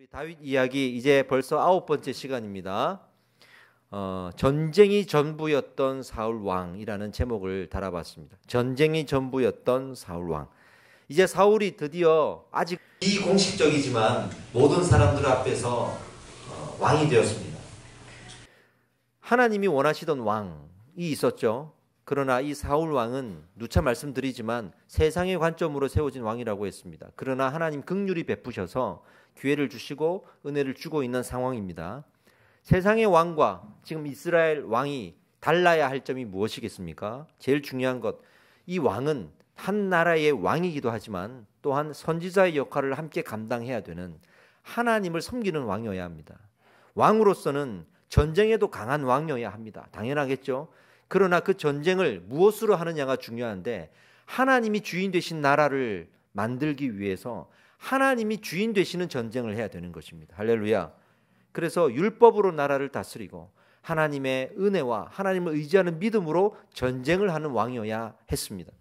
우리 다윗 이야기 이제 벌써 9번째 시간입니다. 전쟁이 전부였던 사울 왕이라는 제목을 달아봤습니다. 전쟁이 전부였던 사울 왕. 이제 사울이 드디어 아직 비공식적이지만 모든 사람들 앞에서 왕이 되었습니다. 하나님이 원하시던 왕이 있었죠. 그러나 이 사울 왕은 누차 말씀드리지만 세상의 관점으로 세워진 왕이라고 했습니다. 그러나 하나님 긍휼히 베푸셔서 기회를 주시고 은혜를 주고 있는 상황입니다. 세상의 왕과 지금 이스라엘 왕이 달라야 할 점이 무엇이겠습니까? 제일 중요한 것, 이 왕은 한 나라의 왕이기도 하지만 또한 선지자의 역할을 함께 감당해야 되는 하나님을 섬기는 왕이어야 합니다. 왕으로서는 전쟁에도 강한 왕이어야 합니다. 당연하겠죠. 그러나 그 전쟁을 무엇으로 하느냐가 중요한데 하나님이 주인 되신 나라를 만들기 위해서 하나님이 주인 되시는 전쟁을 해야 되는 것입니다. 할렐루야. 그래서 율법으로 나라를 다스리고 하나님의 은혜와 하나님을 의지하는 믿음으로 전쟁을 하는 왕이어야 했습니다.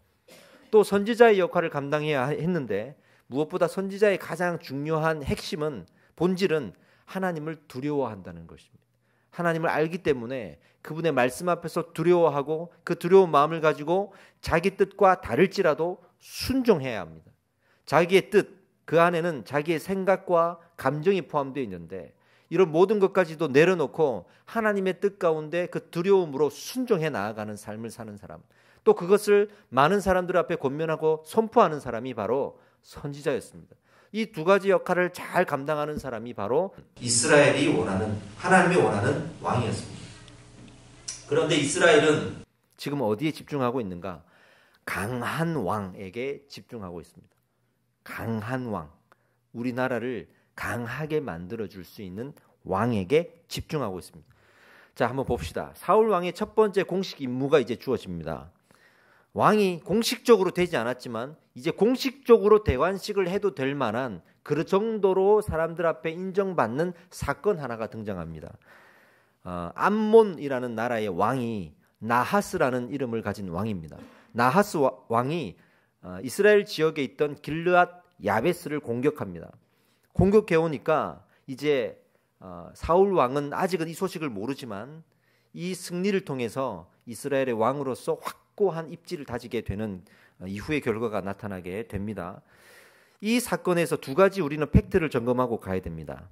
또 선지자의 역할을 감당해야 했는데 무엇보다 선지자의 가장 중요한 핵심은 본질은 하나님을 두려워한다는 것입니다. 하나님을 알기 때문에 그분의 말씀 앞에서 두려워하고 그 두려운 마음을 가지고 자기 뜻과 다를지라도 순종해야 합니다. 자기의 뜻, 그 안에는 자기의 생각과 감정이 포함되어 있는데 이런 모든 것까지도 내려놓고 하나님의 뜻 가운데 그 두려움으로 순종해 나아가는 삶을 사는 사람, 또 그것을 많은 사람들 앞에 권면하고 선포하는 사람이 바로 선지자였습니다. 이 두 가지 역할을 잘 감당하는 사람이 바로 이스라엘이 원하는, 하나님이 원하는 왕이었습니다. 그런데 이스라엘은 지금 어디에 집중하고 있는가? 강한 왕에게 집중하고 있습니다. 강한 왕, 우리나라를 강하게 만들어줄 수 있는 왕에게 집중하고 있습니다. 자, 한번 봅시다. 사울 왕의 첫 번째 공식 임무가 이제 주어집니다. 왕이 공식적으로 되지 않았지만 이제 공식적으로 대관식을 해도 될 만한 그 정도로 사람들 앞에 인정받는 사건 하나가 등장합니다. 암몬이라는 나라의 왕이 나하스라는 이름을 가진 왕입니다. 나하스 왕이 이스라엘 지역에 있던 길르앗 야베스를 공격합니다. 공격해 오니까 이제 사울 왕은 아직은 이 소식을 모르지만 이 승리를 통해서 이스라엘의 왕으로서 확고한 입지를 다지게 되는 이후의 결과가 나타나게 됩니다. 이 사건에서 두 가지 우리는 팩트를 점검하고 가야 됩니다.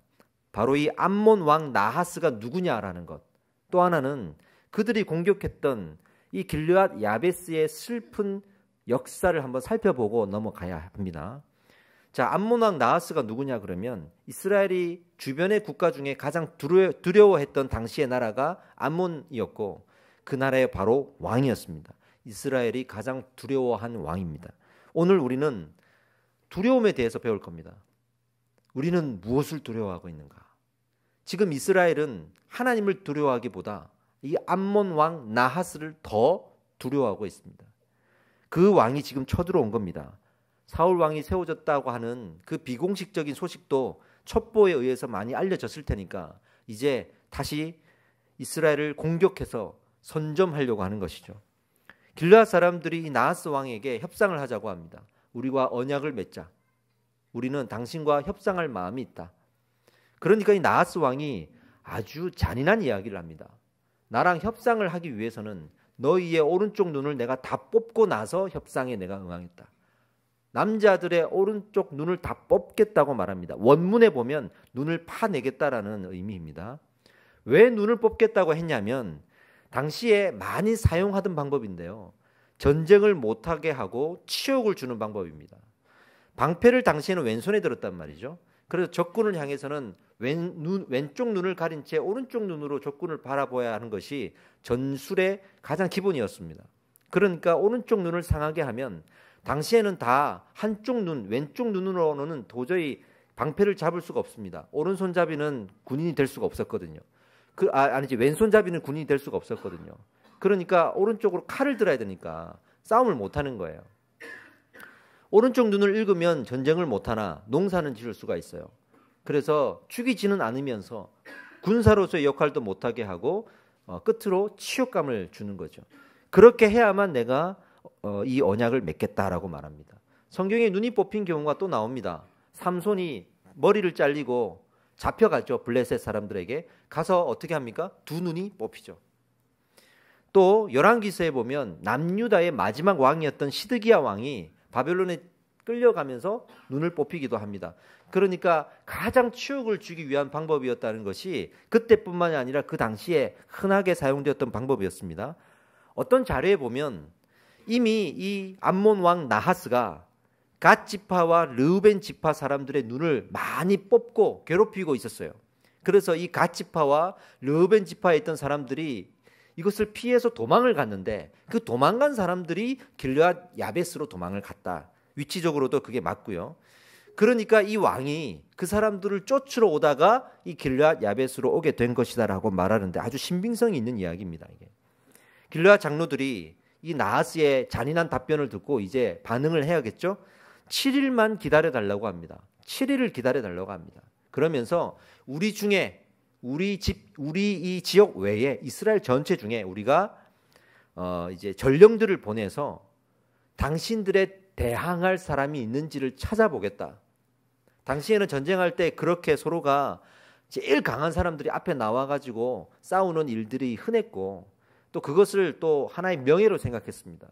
바로 이 암몬 왕 나하스가 누구냐라는 것, 또 하나는 그들이 공격했던 이 길르앗 야베스의 슬픈 역사를 한번 살펴보고 넘어가야 합니다. 자, 암몬 왕 나하스가 누구냐 그러면 이스라엘이 주변의 국가 중에 가장 두려워했던 당시의 나라가 암몬이었고 그 나라의 바로 왕이었습니다. 이스라엘이 가장 두려워한 왕입니다. 오늘 우리는 두려움에 대해서 배울 겁니다. 우리는 무엇을 두려워하고 있는가? 지금 이스라엘은 하나님을 두려워하기보다 이 암몬 왕 나하스를 더 두려워하고 있습니다. 그 왕이 지금 쳐들어온 겁니다. 사울 왕이 세워졌다고 하는 그 비공식적인 소식도 첩보에 의해서 많이 알려졌을 테니까 이제 다시 이스라엘을 공격해서 선점하려고 하는 것이죠. 길르앗 사람들이 이 나하스 왕에게 협상을 하자고 합니다. 우리와 언약을 맺자. 우리는 당신과 협상할 마음이 있다. 그러니까 이 나하스 왕이 아주 잔인한 이야기를 합니다. 나랑 협상을 하기 위해서는 너희의 오른쪽 눈을 내가 다 뽑고 나서 협상에 내가 응하겠다. 남자들의 오른쪽 눈을 다 뽑겠다고 말합니다. 원문에 보면 눈을 파내겠다라는 의미입니다. 왜 눈을 뽑겠다고 했냐면 당시에 많이 사용하던 방법인데요. 전쟁을 못하게 하고 치욕을 주는 방법입니다. 방패를 당시에는 왼손에 들었단 말이죠. 그래서 적군을 향해서는 왼쪽 눈을 가린 채 오른쪽 눈으로 적군을 바라봐야 하는 것이 전술의 가장 기본이었습니다. 그러니까 오른쪽 눈을 상하게 하면 당시에는 다 한쪽 눈, 왼쪽 눈으로는 도저히 방패를 잡을 수가 없습니다. 오른손잡이는 군인이 될 수가 없었거든요. 아니지, 왼손잡이는 군인이 될 수가 없었거든요. 그러니까 오른쪽으로 칼을 들어야 되니까 싸움을 못하는 거예요. 오른쪽 눈을 읽으면 전쟁을 못하나 농사는 지을 수가 있어요. 그래서 죽이지는 않으면서 군사로서의 역할도 못하게 하고 끝으로 치욕감을 주는 거죠. 그렇게 해야만 내가 이 언약을 맺겠다라고 말합니다. 성경에 눈이 뽑힌 경우가 또 나옵니다. 삼손이 머리를 잘리고 잡혀가죠. 블레셋 사람들에게 가서 어떻게 합니까? 두 눈이 뽑히죠. 또 열왕기서에 보면 남유다의 마지막 왕이었던 시드기야 왕이 바벨론에 끌려가면서 눈을 뽑히기도 합니다. 그러니까 가장 치욕을 주기 위한 방법이었다는 것이 그때뿐만이 아니라 그 당시에 흔하게 사용되었던 방법이었습니다. 어떤 자료에 보면 이미 이 암몬 왕 나하스가 갓 지파와 르우벤 지파 사람들의 눈을 많이 뽑고 괴롭히고 있었어요. 그래서 이 갓 지파와 르우벤 지파에 있던 사람들이 이것을 피해서 도망을 갔는데 그 도망간 사람들이 길르앗 야베스로 도망을 갔다. 위치적으로도 그게 맞고요. 그러니까 이 왕이 그 사람들을 쫓으러 오다가 이 길르앗 야베스로 오게 된 것이다라고 말하는데 아주 신빙성이 있는 이야기입니다. 이게. 길르앗 장로들이 이 나하스의 잔인한 답변을 듣고 이제 반응을 해야겠죠. 7일만 기다려달라고 합니다. 7일을 기다려달라고 합니다. 그러면서 우리 중에 우리 이 지역 외에 이스라엘 전체 중에 우리가 이제 전령들을 보내서 당신들의 대항할 사람이 있는지를 찾아보겠다. 당시에는 전쟁할 때 그렇게 서로가 제일 강한 사람들이 앞에 나와가지고 싸우는 일들이 흔했고 또 그것을 또 하나의 명예로 생각했습니다.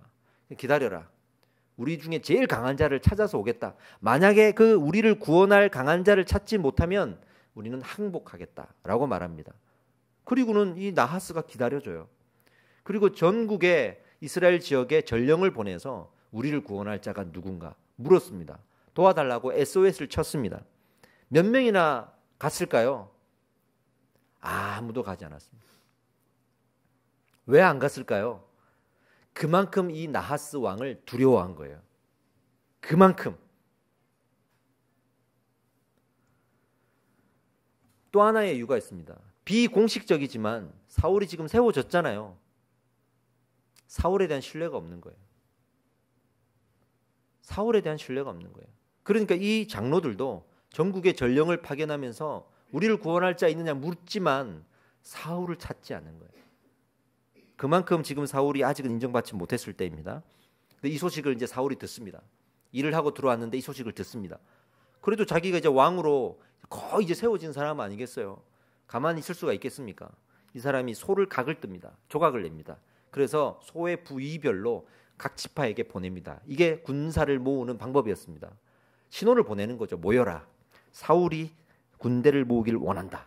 기다려라. 우리 중에 제일 강한 자를 찾아서 오겠다. 만약에 그 우리를 구원할 강한 자를 찾지 못하면 우리는 항복하겠다라고 말합니다. 그리고는 이 나하스가 기다려줘요. 그리고 전국의 이스라엘 지역에 전령을 보내서 우리를 구원할 자가 누군가 물었습니다. 도와달라고 SOS를 쳤습니다. 몇 명이나 갔을까요? 아무도 가지 않았습니다. 왜 안 갔을까요? 그만큼 이 나하스 왕을 두려워한 거예요. 그만큼. 또 하나의 이유가 있습니다. 비공식적이지만 사울이 지금 세워졌잖아요. 사울에 대한 신뢰가 없는 거예요. 사울에 대한 신뢰가 없는 거예요. 그러니까 이 장로들도 전국의 전령을 파견하면서 우리를 구원할 자 있느냐 묻지만 사울을 찾지 않는 거예요. 그만큼 지금 사울이 아직은 인정받지 못했을 때입니다. 근데 이 소식을 이제 사울이 듣습니다. 일을 하고 들어왔는데 이 소식을 듣습니다. 그래도 자기가 이제 왕으로 거의 이제 세워진 사람 아니겠어요? 가만히 있을 수가 있겠습니까? 이 사람이 소를 각을 뜹니다. 조각을 냅니다. 그래서 소의 부위별로 각 지파에게 보냅니다. 이게 군사를 모으는 방법이었습니다. 신호를 보내는 거죠. 모여라. 사울이 군대를 모으길 원한다.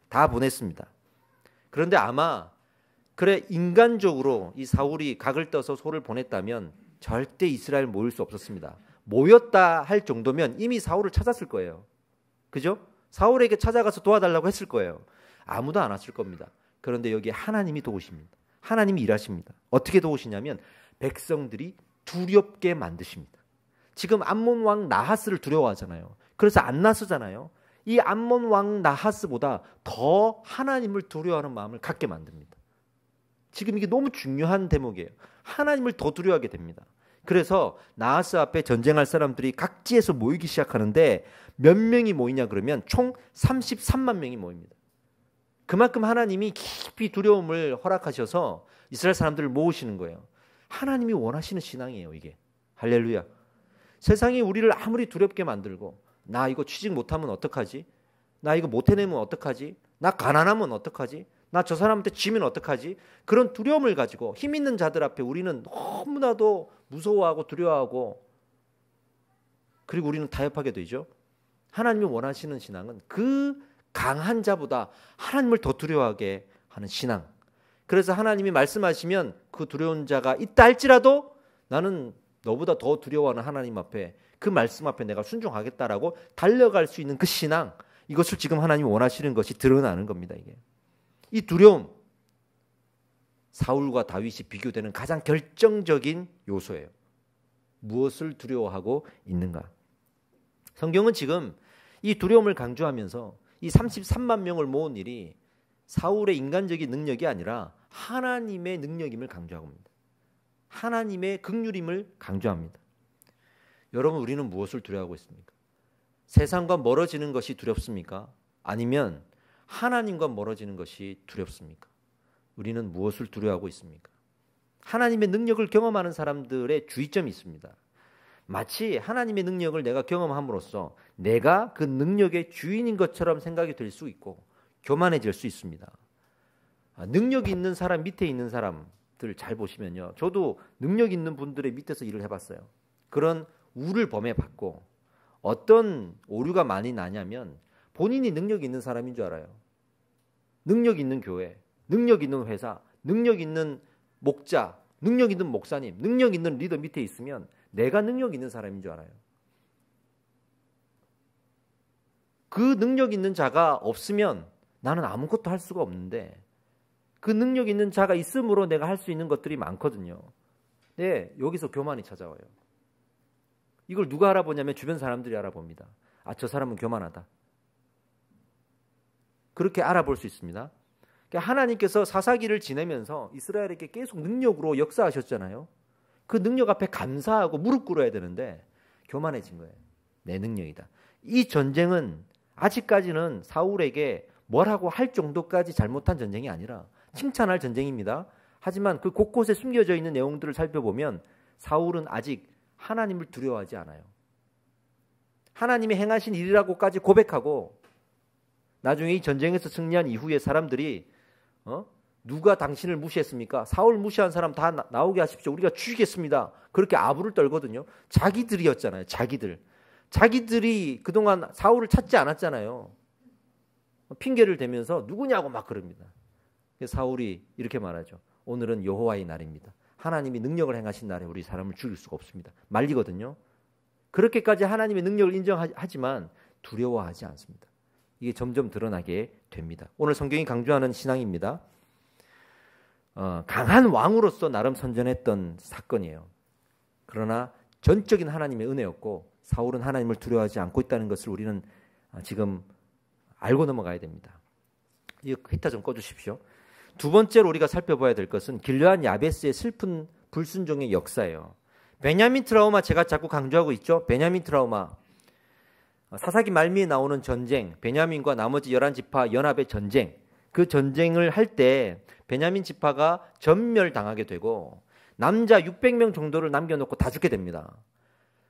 다 보냈습니다. 그런데 아마 그래 인간적으로 이 사울이 각을 떠서 소를 보냈다면 절대 이스라엘 모일 수 없었습니다. 모였다 할 정도면 이미 사울을 찾았을 거예요. 그죠? 사울에게 찾아가서 도와달라고 했을 거예요. 아무도 안 왔을 겁니다. 그런데 여기 하나님이 도우십니다. 하나님이 일하십니다. 어떻게 도우시냐면 백성들이 두렵게 만드십니다. 지금 암몬 왕 나하스를 두려워하잖아요. 그래서 안 나서잖아요. 이 암몬 왕 나하스보다 더 하나님을 두려워하는 마음을 갖게 만듭니다. 지금 이게 너무 중요한 대목이에요. 하나님을 더 두려워하게 됩니다. 그래서 나하스 앞에 전쟁할 사람들이 각지에서 모이기 시작하는데 몇 명이 모이냐 그러면 총 33만 명이 모입니다. 그만큼 하나님이 깊이 두려움을 허락하셔서 이스라엘 사람들을 모으시는 거예요. 하나님이 원하시는 신앙이에요, 이게. 할렐루야. 세상이 우리를 아무리 두렵게 만들고 나 이거 취직 못하면 어떡하지? 나 이거 못 해내면 어떡하지? 나 가난하면 어떡하지? 나 저 사람한테 지면 어떡하지? 그런 두려움을 가지고 힘 있는 자들 앞에 우리는 너무나도 무서워하고 두려워하고 그리고 우리는 타협하게 되죠. 하나님이 원하시는 신앙은 그 강한 자보다 하나님을 더 두려워하게 하는 신앙. 그래서 하나님이 말씀하시면 그 두려운 자가 있다 할지라도 나는 너보다 더 두려워하는 하나님 앞에 그 말씀 앞에 내가 순종하겠다라고 달려갈 수 있는 그 신앙, 이것을 지금 하나님이 원하시는 것이 드러나는 겁니다. 이게. 이 두려움, 사울과 다윗이 비교되는 가장 결정적인 요소예요. 무엇을 두려워하고 있는가? 성경은 지금 이 두려움을 강조하면서 이 33만 명을 모은 일이 사울의 인간적인 능력이 아니라 하나님의 능력임을 강조하고 있습니다. 하나님의 긍휼임을 강조합니다. 여러분, 우리는 무엇을 두려워하고 있습니까? 세상과 멀어지는 것이 두렵습니까? 아니면 하나님과 멀어지는 것이 두렵습니까? 우리는 무엇을 두려워하고 있습니까? 하나님의 능력을 경험하는 사람들의 주의점이 있습니다. 마치 하나님의 능력을 내가 경험함으로써 내가 그 능력의 주인인 것처럼 생각이 될 수 있고 교만해질 수 있습니다. 능력이 있는 사람 밑에 있는 사람들 잘 보시면요. 저도 능력 있는 분들의 밑에서 일을 해봤어요. 그런 우를 범해봤고 어떤 오류가 많이 나냐면 본인이 능력 있는 사람인 줄 알아요. 능력 있는 교회, 능력 있는 회사, 능력 있는 목자, 능력 있는 목사님, 능력 있는 리더 밑에 있으면 내가 능력 있는 사람인 줄 알아요. 그 능력 있는 자가 없으면 나는 아무것도 할 수가 없는데 그 능력 있는 자가 있음으로 내가 할 수 있는 것들이 많거든요. 네, 여기서 교만이 찾아와요. 이걸 누가 알아보냐면 주변 사람들이 알아봅니다. 아, 저 사람은 교만하다. 그렇게 알아볼 수 있습니다. 하나님께서 사사기를 지내면서 이스라엘에게 계속 능력으로 역사하셨잖아요. 그 능력 앞에 감사하고 무릎 꿇어야 되는데 교만해진 거예요. 내 능력이다. 이 전쟁은 아직까지는 사울에게 뭐라고 할 정도까지 잘못한 전쟁이 아니라 칭찬할 전쟁입니다. 하지만 그 곳곳에 숨겨져 있는 내용들을 살펴보면 사울은 아직 하나님을 두려워하지 않아요. 하나님이 행하신 일이라고까지 고백하고 나중에 이 전쟁에서 승리한 이후에 사람들이 누가 당신을 무시했습니까? 사울 무시한 사람 다 나오게 하십시오. 우리가 죽이겠습니다. 그렇게 아부를 떨거든요. 자기들이었잖아요. 자기들이 그동안 사울을 찾지 않았잖아요. 핑계를 대면서 누구냐고 막 그럽니다. 사울이 이렇게 말하죠. 오늘은 여호와의 날입니다. 하나님이 능력을 행하신 날에 우리 사람을 죽일 수가 없습니다. 말리거든요. 그렇게까지 하나님의 능력을 인정하지만 두려워하지 않습니다. 이게 점점 드러나게 됩니다. 오늘 성경이 강조하는 신앙입니다. 강한 왕으로서 나름 선전했던 사건이에요. 그러나 전적인 하나님의 은혜였고 사울은 하나님을 두려워하지 않고 있다는 것을 우리는 지금 알고 넘어가야 됩니다. 이 히터 좀 꺼주십시오. 두 번째로 우리가 살펴봐야 될 것은 길르앗 야베스의 슬픈 불순종의 역사예요. 베냐민 트라우마 제가 자꾸 강조하고 있죠. 베냐민 트라우마. 사사기 말미에 나오는 전쟁, 베냐민과 나머지 11지파 연합의 전쟁, 그 전쟁을 할 때 베냐민 지파가 전멸당하게 되고 남자 600명 정도를 남겨놓고 다 죽게 됩니다.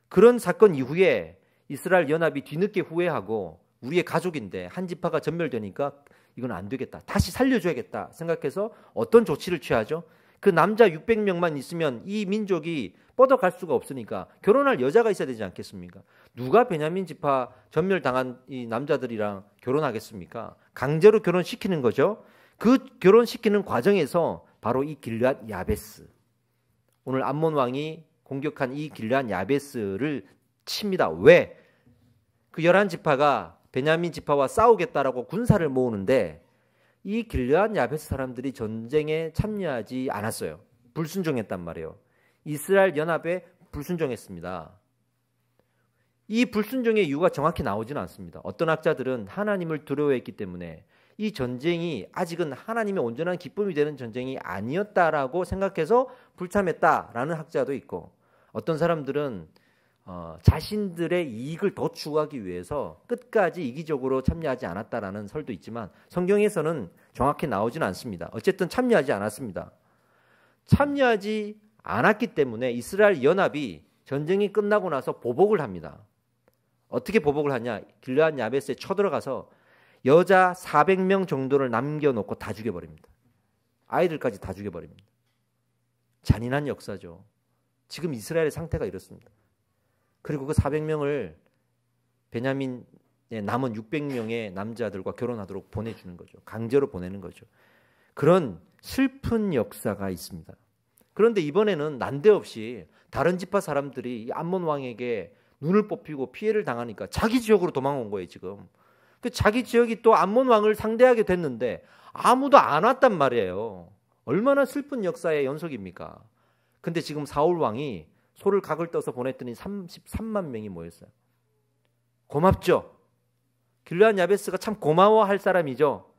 그런 사건 이후에 이스라엘 연합이 뒤늦게 후회하고 우리의 가족인데 한 지파가 전멸되니까 이건 안 되겠다. 다시 살려줘야겠다 생각해서 어떤 조치를 취하죠? 그 남자 600명만 있으면 이 민족이 뻗어갈 수가 없으니까 결혼할 여자가 있어야 되지 않겠습니까? 누가 베냐민 지파 전멸당한 이 남자들이랑 결혼하겠습니까? 강제로 결혼시키는 거죠. 그 결혼시키는 과정에서 바로 이 길르앗 야베스, 오늘 암몬 왕이 공격한 이 길르앗 야베스를 칩니다. 왜? 그 11지파가 베냐민 지파와 싸우겠다라고 군사를 모으는데 이 길르앗 야베스 사람들이 전쟁에 참여하지 않았어요. 불순종했단 말이에요. 이스라엘 연합에 불순종했습니다. 이 불순종의 이유가 정확히 나오지는 않습니다. 어떤 학자들은 하나님을 두려워했기 때문에 이 전쟁이 아직은 하나님의 온전한 기쁨이 되는 전쟁이 아니었다라고 생각해서 불참했다라는 학자도 있고, 어떤 사람들은 자신들의 이익을 더 추구하기 위해서 끝까지 이기적으로 참여하지 않았다라는 설도 있지만 성경에서는 정확히 나오지는 않습니다. 어쨌든 참여하지 않았습니다. 참여하지 않았기 때문에 이스라엘 연합이 전쟁이 끝나고 나서 보복을 합니다. 어떻게 보복을 하냐? 길르앗 야베스에 쳐들어가서 여자 400명 정도를 남겨놓고 다 죽여버립니다. 아이들까지 다 죽여버립니다. 잔인한 역사죠. 지금 이스라엘의 상태가 이렇습니다. 그리고 그 400명을 베냐민의 남은 600명의 남자들과 결혼하도록 보내주는 거죠. 강제로 보내는 거죠. 그런 슬픈 역사가 있습니다. 그런데 이번에는 난데없이 다른 지파 사람들이 이 암몬 왕에게 눈을 뽑히고 피해를 당하니까 자기 지역으로 도망온 거예요. 지금 그 자기 지역이 또 암몬 왕을 상대하게 됐는데 아무도 안 왔단 말이에요. 얼마나 슬픈 역사의 연속입니까? 근데 지금 사울 왕이 소를 각을 떠서 보냈더니 33만 명이 모였어요. 고맙죠? 길르앗 야베스가 참 고마워할 사람이죠.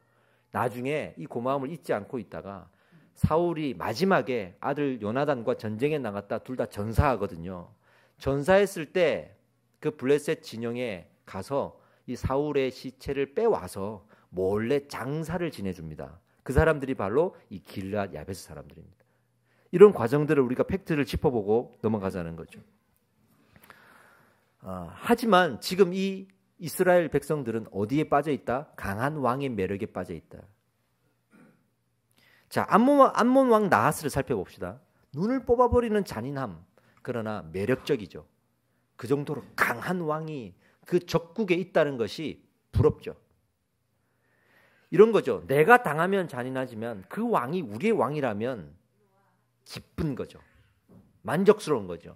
나중에 이 고마움을 잊지 않고 있다가 사울이 마지막에 아들 요나단과 전쟁에 나갔다 둘 다 전사하거든요. 전사했을 때 그 블레셋 진영에 가서 이 사울의 시체를 빼와서 몰래 장사를 지내줍니다. 그 사람들이 바로 이 길르앗 야베스 사람들입니다. 이런 과정들을 우리가 팩트를 짚어보고 넘어가자는 거죠. 하지만 지금 이 이스라엘 백성들은 어디에 빠져 있다? 강한 왕의 매력에 빠져 있다. 자, 암몬 왕 나하스를 살펴봅시다. 눈을 뽑아버리는 잔인함, 그러나 매력적이죠. 그 정도로 강한 왕이 그 적국에 있다는 것이 부럽죠. 이런 거죠. 내가 당하면 잔인하지만 그 왕이 우리의 왕이라면 기쁜 거죠. 만족스러운 거죠.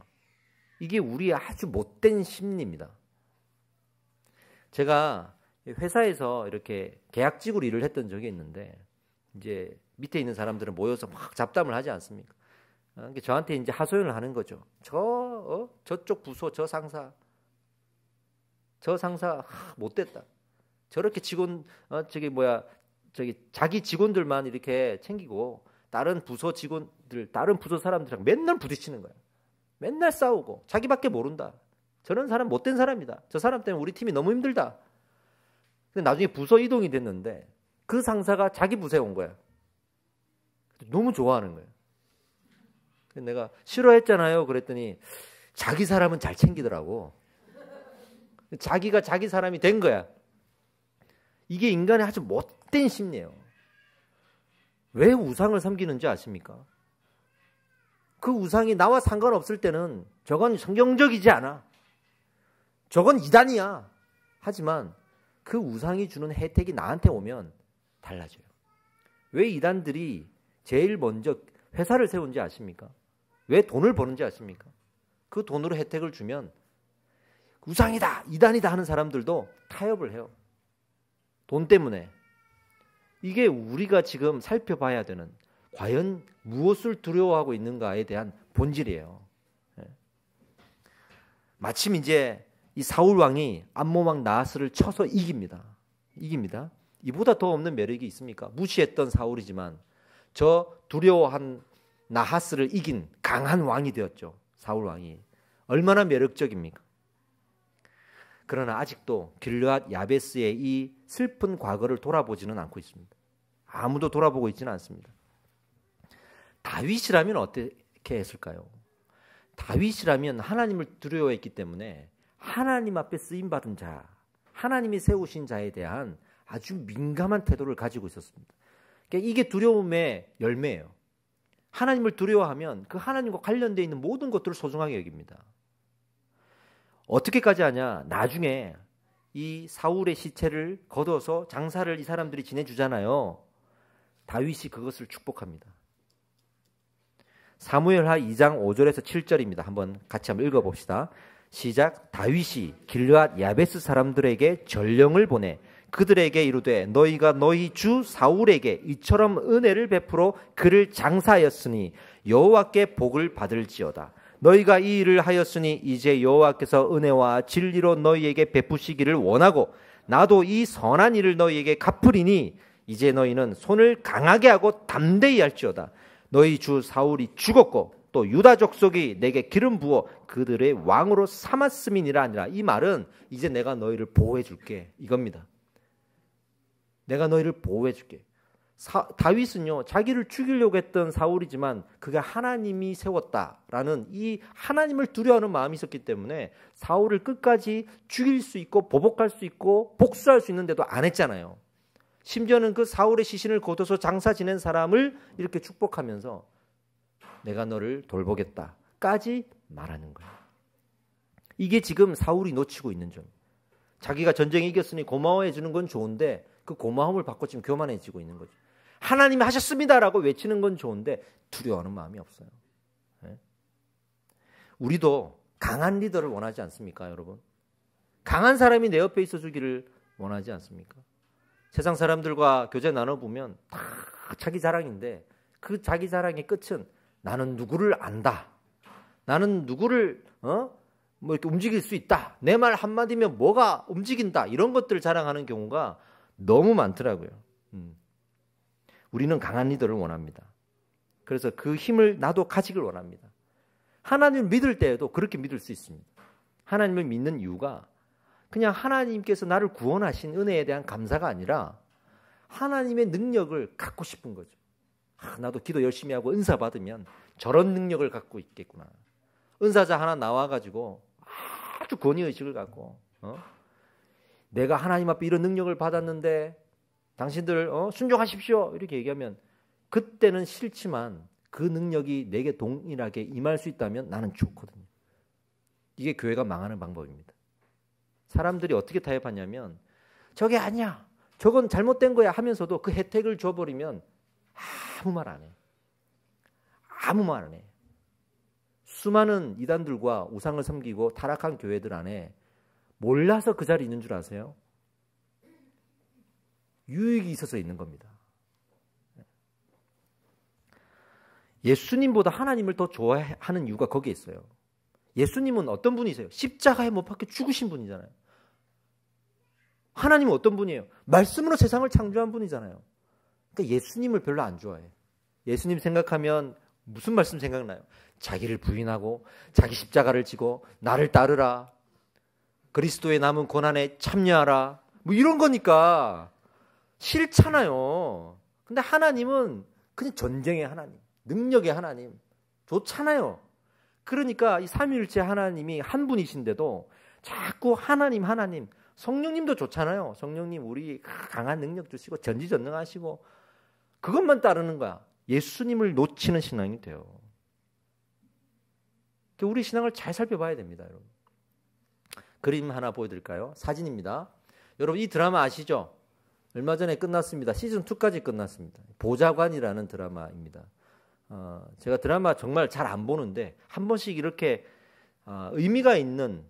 이게 우리의 아주 못된 심리입니다. 제가 회사에서 이렇게 계약직으로 일을 했던 적이 있는데 이제 밑에 있는 사람들은 모여서 막 잡담을 하지 않습니까? 저한테 이제 하소연을 하는 거죠. 저쪽 부서 저 상사 못됐다. 저렇게 직원 자기 직원들만 이렇게 챙기고 다른 부서 직원들, 다른 부서 사람들이랑 맨날 부딪히는 거야. 맨날 싸우고 자기밖에 모른다. 저런 사람 못된 사람이다. 저 사람 때문에 우리 팀이 너무 힘들다. 근데 나중에 부서 이동이 됐는데 그 상사가 자기 부서에 온 거야. 너무 좋아하는 거예요. 내가 싫어했잖아요. 그랬더니 자기 사람은 잘 챙기더라고. 자기가 자기 사람이 된 거야. 이게 인간의 아주 못된 심리예요. 왜 우상을 섬기는지 아십니까? 그 우상이 나와 상관없을 때는 저건 성경적이지 않아. 저건 이단이야. 하지만 그 우상이 주는 혜택이 나한테 오면 달라져요. 왜 이단들이 제일 먼저 회사를 세운지 아십니까? 왜 돈을 버는지 아십니까? 그 돈으로 혜택을 주면 우상이다, 이단이다 하는 사람들도 타협을 해요. 돈 때문에. 이게 우리가 지금 살펴봐야 되는 과연 무엇을 두려워하고 있는가에 대한 본질이에요. 마침 이제 이 사울 왕이 암몬 왕 나하스를 쳐서 이깁니다. 이보다 더 없는 매력이 있습니까? 무시했던 사울이지만 저 두려워한 나하스를 이긴 강한 왕이 되었죠. 사울 왕이. 얼마나 매력적입니까? 그러나 아직도 길르앗 야베스의 이 슬픈 과거를 돌아보지는 않고 있습니다. 아무도 돌아보고 있지는 않습니다. 다윗이라면 어떻게 했을까요? 다윗이라면 하나님을 두려워했기 때문에 하나님 앞에 쓰임받은 자, 하나님이 세우신 자에 대한 아주 민감한 태도를 가지고 있었습니다. 그러니까 이게 두려움의 열매예요. 하나님을 두려워하면 그 하나님과 관련되어 있는 모든 것들을 소중하게 여깁니다. 어떻게까지 하냐? 나중에 이 사울의 시체를 걷어서 장사를 이 사람들이 지내주잖아요. 다윗이 그것을 축복합니다. 사무엘하 2장 5절에서 7절입니다. 같이 한번 읽어봅시다. 시작. 다윗이 길르앗 야베스 사람들에게 전령을 보내 그들에게 이르되 너희가 너희 주 사울에게 이처럼 은혜를 베풀어 그를 장사하였으니 여호와께 복을 받을지어다. 너희가 이 일을 하였으니 이제 여호와께서 은혜와 진리로 너희에게 베푸시기를 원하고 나도 이 선한 일을 너희에게 갚으리니 이제 너희는 손을 강하게 하고 담대히 할지어다. 너희 주 사울이 죽었고 또 유다 족속이 내게 기름 부어 그들의 왕으로 삼았음이니라 아니라. 이 말은 이제 내가 너희를 보호해 줄게 이겁니다. 내가 너희를 보호해 줄게. 다윗은요, 자기를 죽이려고 했던 사울이지만 그게 하나님이 세웠다라는 이 하나님을 두려워하는 마음이 있었기 때문에 사울을 끝까지 죽일 수 있고 보복할 수 있고 복수할 수 있는데도 안 했잖아요. 심지어는 그 사울의 시신을 거둬서 장사 지낸 사람을 이렇게 축복하면서 내가 너를 돌보겠다까지 말하는 거예요. 이게 지금 사울이 놓치고 있는 점. 자기가 전쟁에 이겼으니 고마워해 주는 건 좋은데 그 고마움을 받고 지금 교만해지고 있는 거죠. 하나님이 하셨습니다라고 외치는 건 좋은데 두려워하는 마음이 없어요. 네? 우리도 강한 리더를 원하지 않습니까, 여러분? 강한 사람이 내 옆에 있어 주기를 원하지 않습니까? 세상 사람들과 교제 나눠보면 다 자기 자랑인데 그 자기 자랑의 끝은 나는 누구를 안다. 나는 누구를 이렇게 움직일 수 있다. 내 말 한마디면 뭐가 움직인다. 이런 것들을 자랑하는 경우가 너무 많더라고요. 우리는 강한 리더를 원합니다. 그래서 그 힘을 나도 가지길 원합니다. 하나님을 믿을 때에도 그렇게 믿을 수 있습니다. 하나님을 믿는 이유가 그냥 하나님께서 나를 구원하신 은혜에 대한 감사가 아니라 하나님의 능력을 갖고 싶은 거죠. 나도 기도 열심히 하고 은사 받으면 저런 능력을 갖고 있겠구나. 은사자 하나 나와가지고 아주 권위의식을 갖고 내가 하나님 앞에 이런 능력을 받았는데 당신들 순종하십시오 이렇게 얘기하면 그때는 싫지만 그 능력이 내게 동일하게 임할 수 있다면 나는 좋거든요. 이게 교회가 망하는 방법입니다. 사람들이 어떻게 타협하냐면 저게 아니야. 저건 잘못된 거야 하면서도 그 혜택을 줘버리면 아무 말 안 해. 아무 말 안 해. 수많은 이단들과 우상을 섬기고 타락한 교회들 안에 몰라서 그 자리에 있는 줄 아세요? 유익이 있어서 있는 겁니다. 예수님보다 하나님을 더 좋아하는 이유가 거기에 있어요. 예수님은 어떤 분이세요? 십자가에 못 박혀 죽으신 분이잖아요. 하나님은 어떤 분이에요? 말씀으로 세상을 창조한 분이잖아요. 그러니까 예수님을 별로 안 좋아해요. 예수님 생각하면 무슨 말씀 생각나요? 자기를 부인하고 자기 십자가를 지고 나를 따르라. 그리스도의 남은 고난에 참여하라. 뭐 이런 거니까 싫잖아요. 근데 하나님은 그냥 전쟁의 하나님, 능력의 하나님 좋잖아요. 그러니까 이 삼위일체 하나님이 한 분이신데도 자꾸 하나님 성령님도 좋잖아요. 성령님 우리 강한 능력 주시고 전지전능하시고 그것만 따르는 거야. 예수님을 놓치는 신앙이 돼요. 우리 신앙을 잘 살펴봐야 됩니다. 여러분. 그림 하나 보여드릴까요? 사진입니다. 여러분 이 드라마 아시죠? 얼마 전에 끝났습니다. 시즌2까지 끝났습니다. 보좌관이라는 드라마입니다. 제가 드라마 정말 잘 안 보는데 한 번씩 이렇게 의미가 있는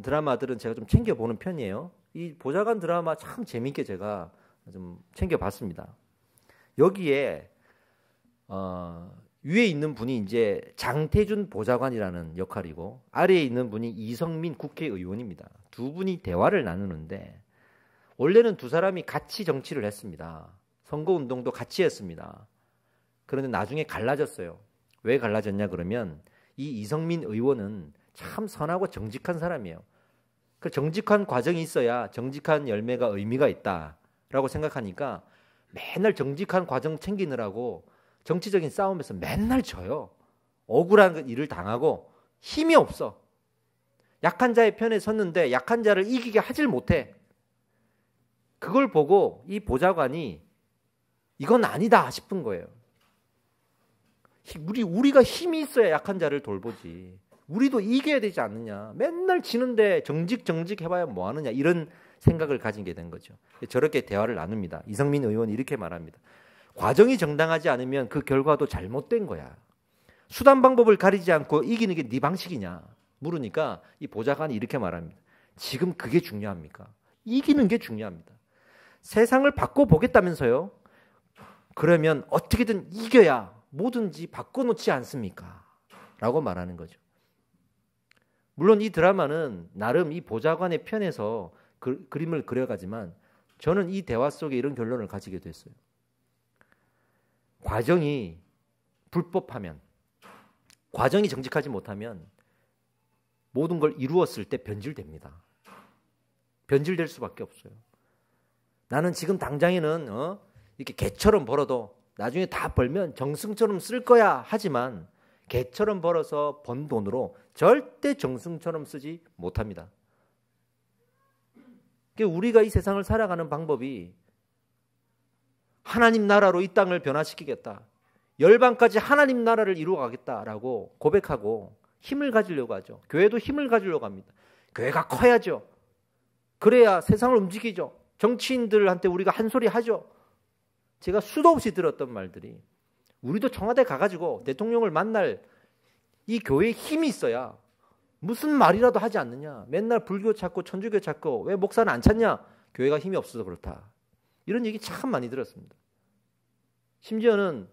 드라마들은 제가 좀 챙겨보는 편이에요. 이 보좌관 드라마 참 재밌게 제가 좀 챙겨봤습니다. 여기에 위에 있는 분이 이제 장태준 보좌관이라는 역할이고 아래에 있는 분이 이성민 국회의원입니다. 두 분이 대화를 나누는데 원래는 두 사람이 같이 정치를 했습니다. 선거운동도 같이 했습니다. 그런데 나중에 갈라졌어요. 왜 갈라졌냐 그러면 이 이성민 의원은 참 선하고 정직한 사람이에요. 그 정직한 과정이 있어야 정직한 열매가 의미가 있다라고 생각하니까 맨날 정직한 과정 챙기느라고 정치적인 싸움에서 맨날 져요. 억울한 일을 당하고 힘이 없어. 약한 자의 편에 섰는데 약한 자를 이기게 하질 못해. 그걸 보고 이 보좌관이 이건 아니다 싶은 거예요. 우리가 힘이 있어야 약한 자를 돌보지. 우리도 이겨야 되지 않느냐. 맨날 지는데 정직 해봐야 뭐 하느냐. 이런 생각을 가지게 된 거죠. 저렇게 대화를 나눕니다. 이성민 의원이 이렇게 말합니다. 과정이 정당하지 않으면 그 결과도 잘못된 거야. 수단 방법을 가리지 않고 이기는 게 네 방식이냐 물으니까 이 보좌관이 이렇게 말합니다. 지금 그게 중요합니까? 이기는 게 중요합니다. 세상을 바꿔보겠다면서요? 그러면 어떻게든 이겨야 뭐든지 바꿔놓지 않습니까? 라고 말하는 거죠. 물론 이 드라마는 나름 이 보좌관의 편에서 그림을 그려가지만 저는 이 대화 속에 이런 결론을 가지게 됐어요. 과정이 불법하면, 과정이 정직하지 못하면 모든 걸 이루었을 때 변질됩니다. 변질될 수밖에 없어요. 나는 지금 당장에는 이렇게 개처럼 벌어도 나중에 다 벌면 정승처럼 쓸 거야 하지만 개처럼 벌어서 번 돈으로 절대 정승처럼 쓰지 못합니다. 우리가 이 세상을 살아가는 방법이 하나님 나라로 이 땅을 변화시키겠다. 열방까지 하나님 나라를 이루어가겠다라고 고백하고 힘을 가지려고 하죠. 교회도 힘을 가지려고 합니다. 교회가 커야죠. 그래야 세상을 움직이죠. 정치인들한테 우리가 한 소리 하죠. 제가 수도 없이 들었던 말들이 우리도 청와대 가가지고 대통령을 만날 이 교회에 힘이 있어야 무슨 말이라도 하지 않느냐. 맨날 불교 찾고 천주교 찾고 왜 목사는 안 찾냐. 교회가 힘이 없어서 그렇다. 이런 얘기 참 많이 들었습니다. 심지어는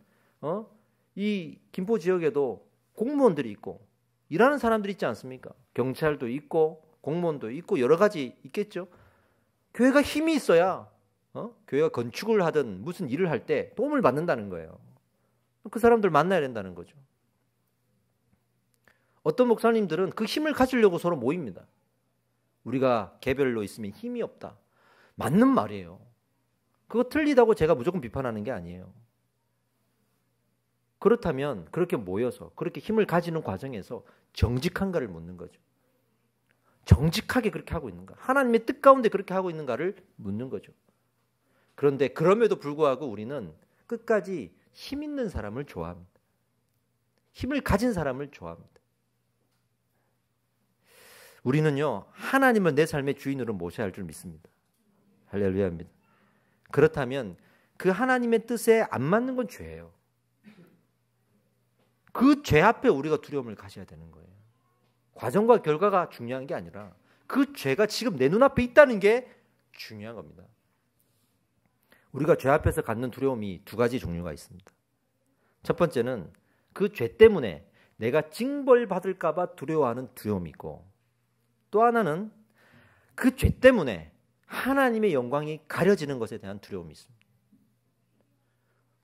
이 김포 지역에도 공무원들이 있고 일하는 사람들이 있지 않습니까? 경찰도 있고 공무원도 있고 여러 가지 있겠죠. 교회가 힘이 있어야 교회가 건축을 하든 무슨 일을 할 때 도움을 받는다는 거예요. 그 사람들 만나야 된다는 거죠. 어떤 목사님들은 그 힘을 가지려고 서로 모입니다. 우리가 개별로 있으면 힘이 없다. 맞는 말이에요. 그거 틀리다고 제가 무조건 비판하는 게 아니에요. 그렇다면 그렇게 모여서 그렇게 힘을 가지는 과정에서 정직한가를 묻는 거죠. 정직하게 그렇게 하고 있는가? 하나님의 뜻 가운데 그렇게 하고 있는가를 묻는 거죠. 그런데 그럼에도 불구하고 우리는 끝까지 힘 있는 사람을 좋아합니다. 힘을 가진 사람을 좋아합니다. 우리는요, 하나님을 내 삶의 주인으로 모셔야 할 줄 믿습니다. 할렐루야입니다. 그렇다면 그 하나님의 뜻에 안 맞는 건 죄예요. 그 죄 앞에 우리가 두려움을 가져야 되는 거예요. 과정과 결과가 중요한 게 아니라 그 죄가 지금 내 눈앞에 있다는 게 중요한 겁니다. 우리가 죄 앞에서 갖는 두려움이 두 가지 종류가 있습니다. 첫 번째는 그 죄 때문에 내가 징벌받을까 봐 두려워하는 두려움이 있고, 또 하나는 그 죄 때문에 하나님의 영광이 가려지는 것에 대한 두려움이 있습니다.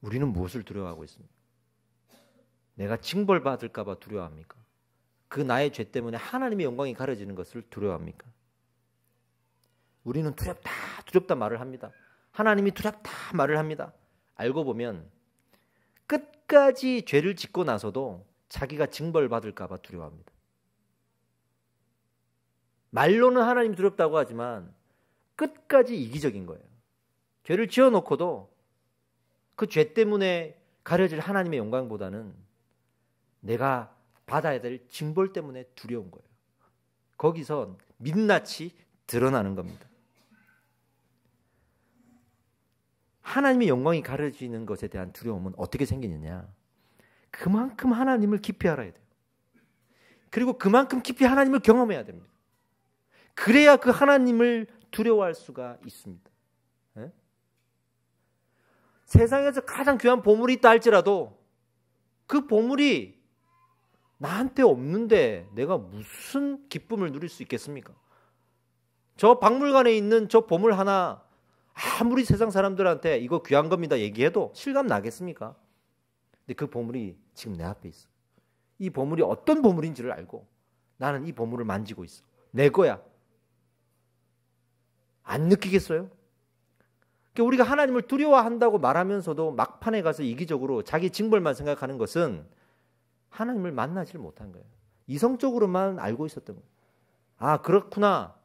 우리는 무엇을 두려워하고 있습니까? 내가 징벌받을까 봐 두려워합니까? 그 나의 죄 때문에 하나님의 영광이 가려지는 것을 두려워합니까? 우리는 두렵다 말을 합니다. 하나님이 두렵다 말을 합니다. 알고 보면 끝까지 죄를 짓고 나서도 자기가 징벌받을까 봐 두려워합니다. 말로는 하나님 두렵다고 하지만 끝까지 이기적인 거예요. 죄를 지어놓고도 그 죄 때문에 가려질 하나님의 영광보다는 내가 받아야 될 징벌 때문에 두려운 거예요. 거기서 민낯이 드러나는 겁니다. 하나님의 영광이 가려지는 것에 대한 두려움은 어떻게 생기느냐? 그만큼 하나님을 깊이 알아야 돼요. 그리고 그만큼 깊이 하나님을 경험해야 됩니다. 그래야 그 하나님을 두려워할 수가 있습니다. 네? 세상에서 가장 귀한 보물이 있다 할지라도 그 보물이 나한테 없는데 내가 무슨 기쁨을 누릴 수 있겠습니까? 저 박물관에 있는 저 보물 하나 아무리 세상 사람들한테 이거 귀한 겁니다 얘기해도 실감 나겠습니까? 근데 그 보물이 지금 내 앞에 있어. 이 보물이 어떤 보물인지를 알고 나는 이 보물을 만지고 있어. 내 거야. 안 느끼겠어요? 그러니까 우리가 하나님을 두려워한다고 말하면서도 막판에 가서 이기적으로 자기 징벌만 생각하는 것은 하나님을 만나지를 못한 거예요. 이성적으로만 알고 있었던 거예요. 아, 그렇구나.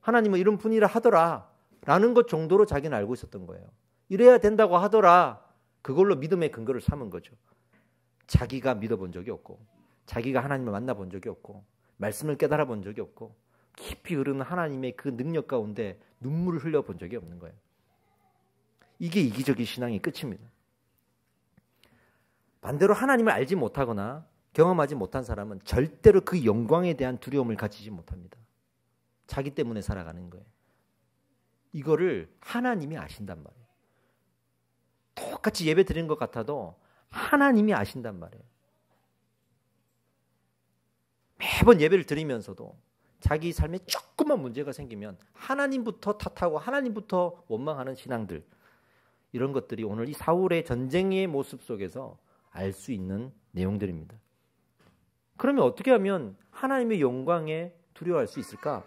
하나님은 이런 분이라 하더라. 라는 것 정도로 자기는 알고 있었던 거예요. 이래야 된다고 하더라. 그걸로 믿음의 근거를 삼은 거죠. 자기가 믿어본 적이 없고, 자기가 하나님을 만나본 적이 없고, 말씀을 깨달아 본 적이 없고, 깊이 흐르는 하나님의 그 능력 가운데 눈물을 흘려본 적이 없는 거예요. 이게 이기적인 신앙의 끝입니다. 반대로 하나님을 알지 못하거나 경험하지 못한 사람은 절대로 그 영광에 대한 두려움을 가지지 못합니다. 자기 때문에 살아가는 거예요. 이거를 하나님이 아신단 말이에요. 똑같이 예배 드리는 것 같아도 하나님이 아신단 말이에요. 매번 예배를 드리면서도 자기 삶에 조금만 문제가 생기면 하나님부터 탓하고 하나님부터 원망하는 신앙들, 이런 것들이 오늘 이 사울의 전쟁의 모습 속에서 알 수 있는 내용들입니다. 그러면 어떻게 하면 하나님의 영광에 두려워할 수 있을까?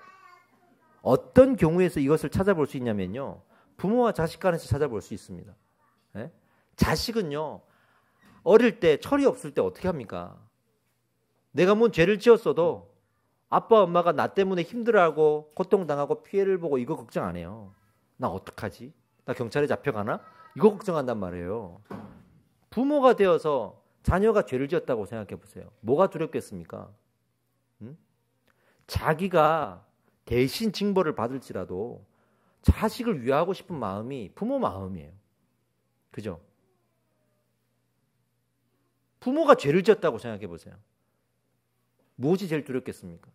어떤 경우에서 이것을 찾아볼 수 있냐면요, 부모와 자식 간에서 찾아볼 수 있습니다. 네? 자식은요, 어릴 때 철이 없을 때 어떻게 합니까? 내가 뭔 죄를 지었어도 아빠 엄마가 나 때문에 힘들어하고 고통당하고 피해를 보고 이거 걱정 안 해요. 나 어떡하지? 나 경찰에 잡혀가나? 이거 걱정한단 말이에요. 부모가 되어서 자녀가 죄를 지었다고 생각해 보세요. 뭐가 두렵겠습니까? 자기가 대신 징벌을 받을지라도 자식을 위하고 싶은 마음이 부모 마음이에요. 그죠? 부모가 죄를 지었다고 생각해 보세요. 무엇이 제일 두렵겠습니까?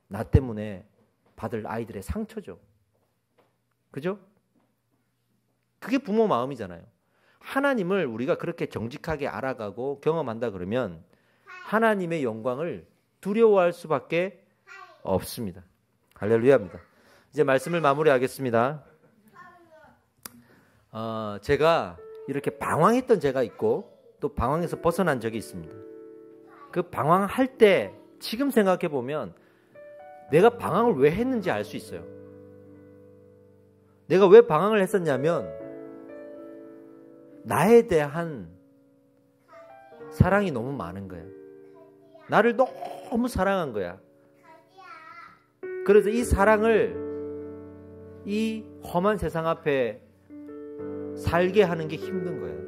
나 때문에 받을 아이들의 상처죠. 그죠? 그게 부모 마음이잖아요. 하나님을 우리가 그렇게 정직하게 알아가고 경험한다 그러면 하나님의 영광을 두려워할 수밖에 없습니다. 할렐루야입니다. 이제 말씀을 마무리하겠습니다. 제가 이렇게 방황했던 제가 있고 또 방황에서 벗어난 적이 있습니다. 그 방황할 때 지금 생각해 보면 내가 방황을 왜 했는지 알 수 있어요. 내가 왜 방황을 했었냐면 나에 대한 사랑이 너무 많은 거야. 나를 너무 사랑한 거야. 그래서 이 사랑을 이 험한 세상 앞에 살게 하는 게 힘든 거예요.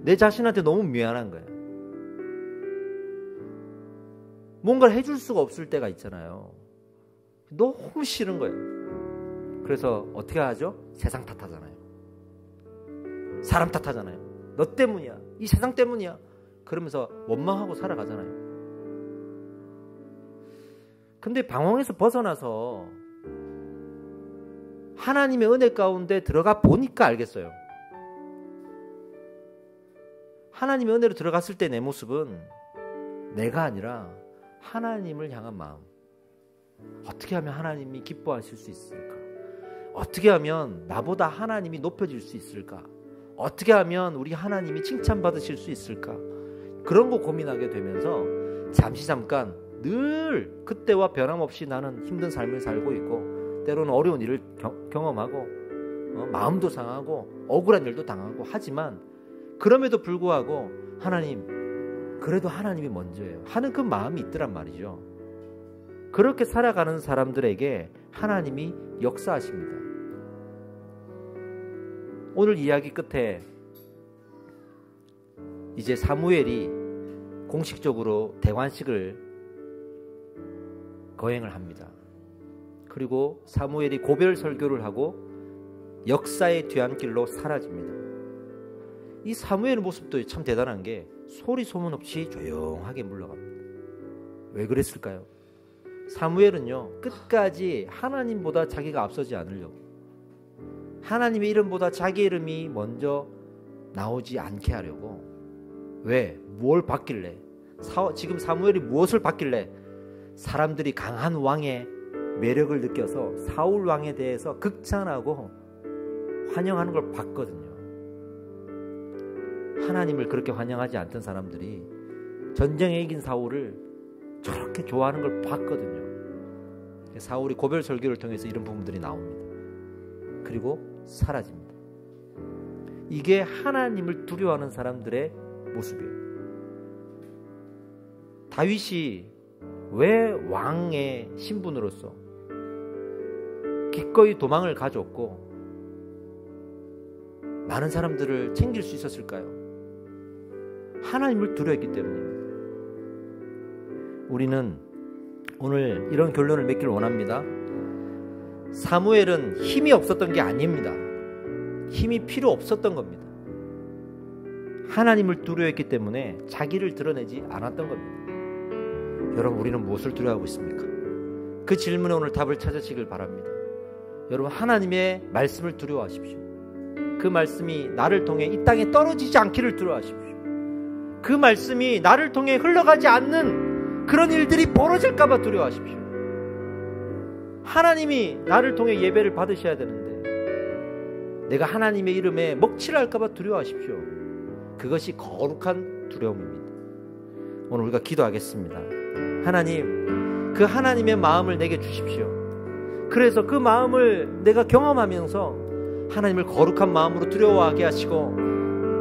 내 자신한테 너무 미안한 거예요. 뭔가를 해줄 수가 없을 때가 있잖아요. 너무 싫은 거예요. 그래서 어떻게 하죠? 세상 탓하잖아요. 사람 탓하잖아요. 너 때문이야. 이 세상 때문이야. 그러면서 원망하고 살아가잖아요. 근데 방황에서 벗어나서 하나님의 은혜 가운데 들어가 보니까 알겠어요. 하나님의 은혜로 들어갔을 때 내 모습은 내가 아니라 하나님을 향한 마음. 어떻게 하면 하나님이 기뻐하실 수 있을까? 어떻게 하면 나보다 하나님이 높여질 수 있을까? 어떻게 하면 우리 하나님이 칭찬받으실 수 있을까? 그런 거 고민하게 되면서 잠깐 늘 그때와 변함없이 나는 힘든 삶을 살고 있고 때로는 어려운 일을 경험하고 마음도 상하고 억울한 일도 당하고 하지만 그럼에도 불구하고 하나님, 그래도 하나님이 먼저예요 하는 그 마음이 있더란 말이죠. 그렇게 살아가는 사람들에게 하나님이 역사하십니다. 오늘 이야기 끝에 이제 사무엘이 공식적으로 대관식을 거행을 합니다. 그리고 사무엘이 고별 설교를 하고 역사의 뒤안길로 사라집니다. 이 사무엘의 모습도 참 대단한 게 소리 소문 없이 조용하게 물러갑니다. 왜 그랬을까요? 사무엘은요, 끝까지 하나님보다 자기가 앞서지 않으려고, 하나님의 이름보다 자기 이름이 먼저 나오지 않게 하려고. 왜? 뭘 받길래? 지금 사무엘이 무엇을 받길래? 사람들이 강한 왕의 매력을 느껴서 사울 왕에 대해서 극찬하고 환영하는 걸 봤거든요. 하나님을 그렇게 환영하지 않던 사람들이 전쟁에 이긴 사울을 저렇게 좋아하는 걸 봤거든요. 사울이 고별 설교를 통해서 이런 부분들이 나옵니다. 그리고 사라집니다. 이게 하나님을 두려워하는 사람들의 모습이에요. 다윗이 왜 왕의 신분으로서 기꺼이 도망을 가졌고 많은 사람들을 챙길 수 있었을까요? 하나님을 두려워했기 때문입니다. 우리는 오늘 이런 결론을 맺기를 원합니다. 사무엘은 힘이 없었던 게 아닙니다. 힘이 필요 없었던 겁니다. 하나님을 두려워했기 때문에 자기를 드러내지 않았던 겁니다. 여러분, 우리는 무엇을 두려워하고 있습니까? 그 질문에 오늘 답을 찾으시길 바랍니다. 여러분, 하나님의 말씀을 두려워하십시오. 그 말씀이 나를 통해 이 땅에 떨어지지 않기를 두려워하십시오. 그 말씀이 나를 통해 흘러가지 않는 그런 일들이 벌어질까 봐 두려워하십시오. 하나님이 나를 통해 예배를 받으셔야 되는데 내가 하나님의 이름에 먹칠을 할까 봐 두려워하십시오. 그것이 거룩한 두려움입니다. 오늘 우리가 기도하겠습니다. 하나님, 그 하나님의 마음을 내게 주십시오. 그래서 그 마음을 내가 경험하면서 하나님을 거룩한 마음으로 두려워하게 하시고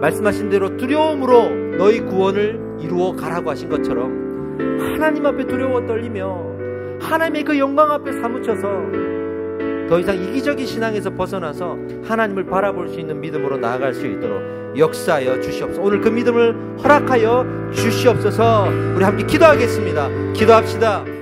말씀하신 대로 두려움으로 너희 구원을 이루어 가라고 하신 것처럼 하나님 앞에 두려워 떨리며 하나님의 그 영광 앞에 사무쳐서 더 이상 이기적인 신앙에서 벗어나서 하나님을 바라볼 수 있는 믿음으로 나아갈 수 있도록 역사하여 주시옵소서. 오늘 그 믿음을 허락하여 주시옵소서. 우리 함께 기도하겠습니다. 기도합시다.